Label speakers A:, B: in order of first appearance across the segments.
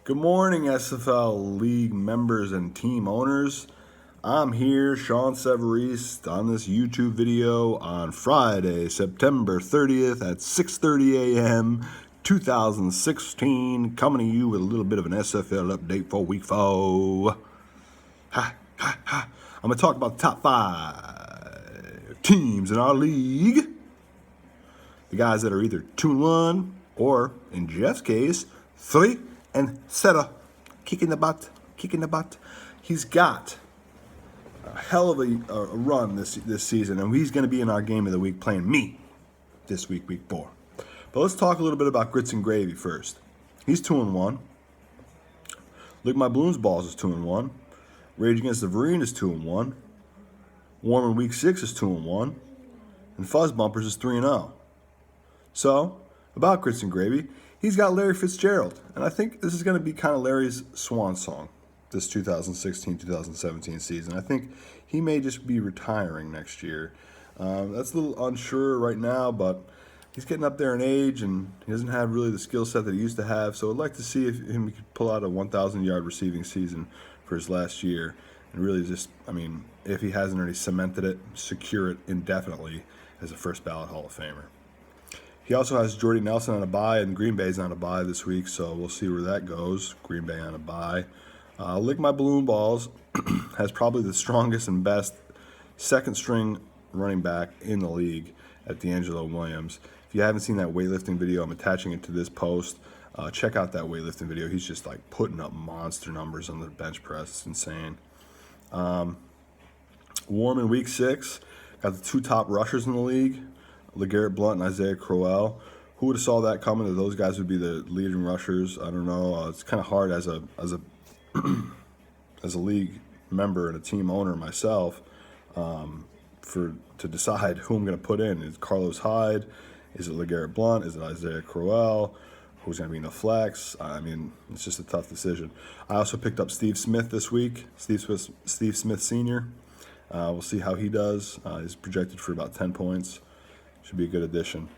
A: Good morning, SFL League members and team owners. I'm here, Sean Severiste, on this YouTube video on Friday, September 30th at 6:30 a.m. 2016, coming to you with a little bit of an SFL update for Week 4. I'm going to talk about the top 5 teams in our league. The guys that are either 2-1 or, in Jeff's case, 3-0. Kicking the butt. He's got a hell of a run this season, and he's going to be in our game of the week playing me this week, week 4. But let's talk a little bit about Grits and Gravy first. He's 2-1. Lick My Balloons Balls is 2-1. Rage Against the Vereen is 2-1. Warm in Week 6 is 2-1. And Fuzz Bumpers is 3-0. So, about Grits and Gravy, he's got Larry Fitzgerald. And I think this is going to be kind of Larry's swan song this 2016-2017 season. I think he may just be retiring next year. That's a little unsure right now, but he's getting up there in age, and he doesn't have really the skill set that he used to have. So I'd like to see if he could pull out a 1,000-yard receiving season for his last year. And really just, if he hasn't already cemented it, secure it indefinitely as a first ballot Hall of Famer. He also has Jordy Nelson on a bye, and Green Bay's on a bye this week, so we'll see where that goes. Green Bay on a bye. Lick My Balloon Balls has probably the strongest and best second-string running back in the league at D'Angelo Williams. If you haven't seen that weightlifting video, I'm attaching it to this post. Check out that weightlifting video. He's just like putting up monster numbers on the bench press. It's insane. Warm in Week 6. Got the 2 top rushers in the league, LeGarrette Blount and Isaiah Crowell. Who would have saw that coming, that those guys would be the leading rushers? I don't know. It's kind of hard as a as a league member and a team owner myself to decide who I'm going to put in. Is it Carlos Hyde? Is it LeGarrette Blount? Is it Isaiah Crowell? Who's going to be in the flex? It's just a tough decision. I also picked up Steve Smith this week. Steve Smith Sr. We'll see how he does. He's projected for about 10 points. Should be a good addition.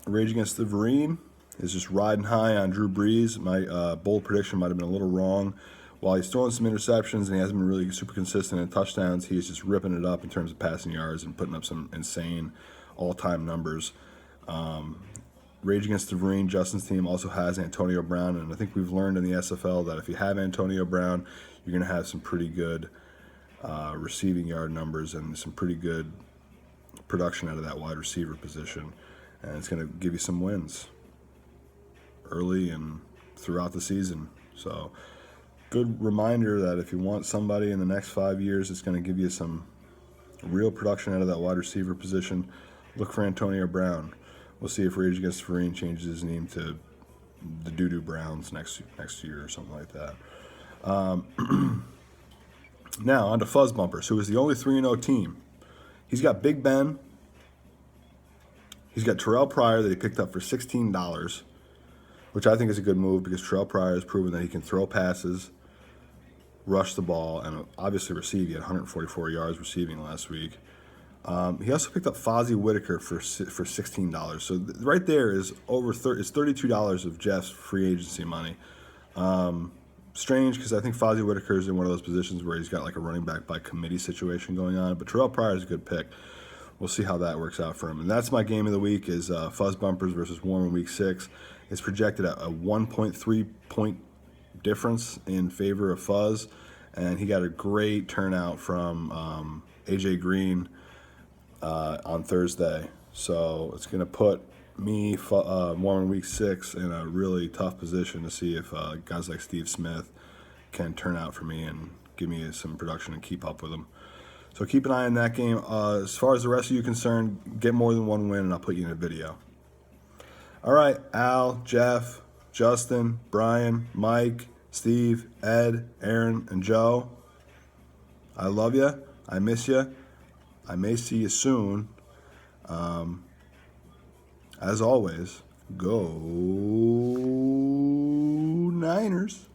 A: Rage Against the Vereen is just riding high on Drew Brees. My bold prediction might have been a little wrong. While he's throwing some interceptions and he hasn't been really super consistent in touchdowns, he's just ripping it up in terms of passing yards and putting up some insane all-time numbers. Rage Against the Vereen, Justin's team, also has Antonio Brown, and I think we've learned in the SFL that if you have Antonio Brown, you're going to have some pretty good receiving yard numbers and some pretty good production out of that wide receiver position, and it's going to give you some wins early and throughout the season. So good reminder that if you want somebody in the next 5 years that's going to give you some real production out of that wide receiver position, look for Antonio Brown. We'll see if Rage Against the Vereen changes his name to the Doo-Doo Browns next year or something like that. Now on to Fuzz Bumpers, who is the only 3-0 team. He's got Big Ben. He's got Terrell Pryor that he picked up for $16, which I think is a good move because Terrell Pryor has proven that he can throw passes, rush the ball, and obviously receive. He had 144 yards receiving last week. He also picked up Fozzie Whitaker for $16. So right there is it's $32 of Jeff's free agency money. Strange because I think Fozzie Whitaker is in one of those positions where he's got like a running back by committee situation going on. But Terrell Pryor is a good pick. We'll see how that works out for him. And that's my game of the week is Fuzz Bumpers versus Warm in Week 6. It's projected at a 1.3 point difference in favor of Fuzz. And he got a great turnout from AJ Green on Thursday. So it's going to put me, Warm in Week 6, in a really tough position to see if guys like Steve Smith can turn out for me and give me some production and keep up with them. So keep an eye on that game. As far as the rest of you concerned, get more than one win and I'll put you in a video. All right, Al, Jeff, Justin, Brian, Mike, Steve, Ed, Aaron, and Joe. I love you. I miss you. I may see you soon. As always, go Niners.